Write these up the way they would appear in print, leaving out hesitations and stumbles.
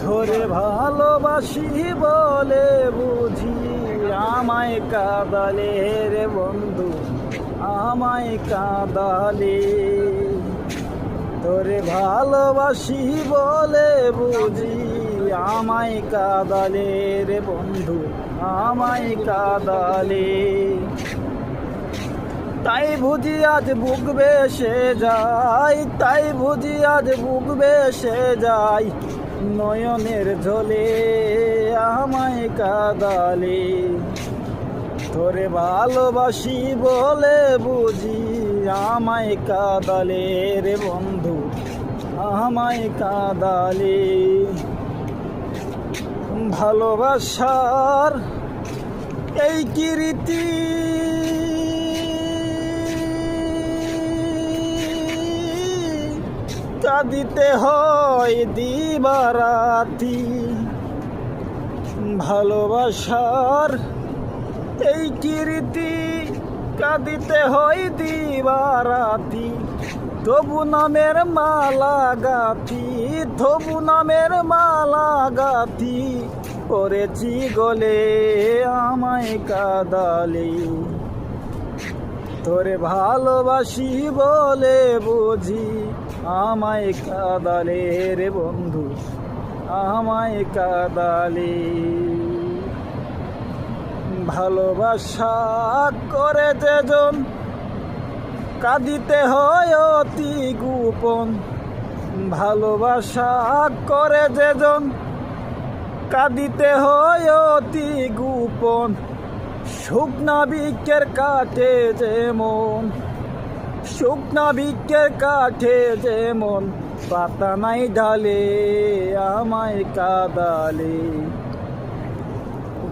ধরে ভালোবাসি বলে বুঝি আমায় কাঁদালে রে বন্ধু, আমায় কাঁদালে। ধরে ভালোবাসি বলে বুঝি আমায় কাঁদালে রে বন্ধু, আমায় কাঁদালে। তাই বুঝি আজ বুক বেসে যায়, তাই বুঝি আজ বুক বেসে যায়, নয়নের ঝোলে আমায় কাঁদালে। তোরে ভালোবাসি বলে বুঝি আমায় কাঁদালে রে বন্ধু, আমায় কাঁদালে। ভালোবাসার এই কীর্তি কাঁদিতে হয় দিবারাতি। ভালোবাসার এই কীর্তি কাঁদিতে হয় দিবারাতি। তবু নামের মালা গাথি, তবু নামের মালা গাথি, পরেছি গলে আমায় কাঁদালে। তোরে ভালোবাসি বলে বুঝি আমায় কাঁদালে রে বন্ধু, আমায় কাঁদালে। ভালোবাসা করে যেজন কাঁদিতে হয় অতি গোপন। ভালোবাসা করে যেজন কাঁদিতে হয় অতি গোপন। শুকনা বৃক্ষের কাঠে যেমন, শুকনা বৃক্ষের কাঠে যেমন, পাতা নাই ডালে আমায় কাঁদালে।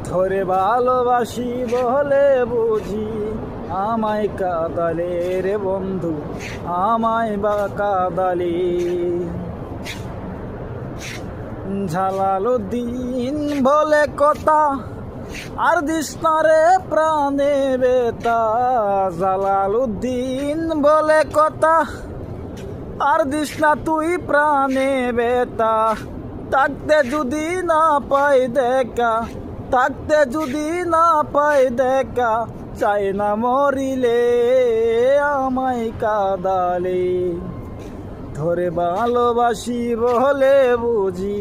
ধরে ভালোবাসি বলে বুঝি আমায় কাঁদালে রে বন্ধু, আমায় বা কাঁদালে। জালালউদ্দিন বলে কথা আর দিস না রে প্রাণে বেতা। জালালউদ্দিন বলে কথা আর দিস না তুই প্রাণে বেতা। থাকতে যদি না পাই দেখা, থাকতে যদি না পাই দেখা, চাই না মরিলে আমায় কাঁদালে। ধরে ভালোবাসি বলে বুঝি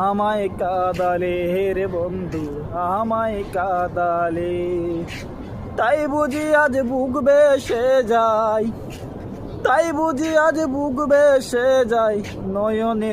আমায় কাঁদালে রে বন্ধু, আমায় কাঁদালে। তাই বুঝি আজ বুক বেসে যায়, তাই বুঝি আজ বুক বেসে যায়, নয়নে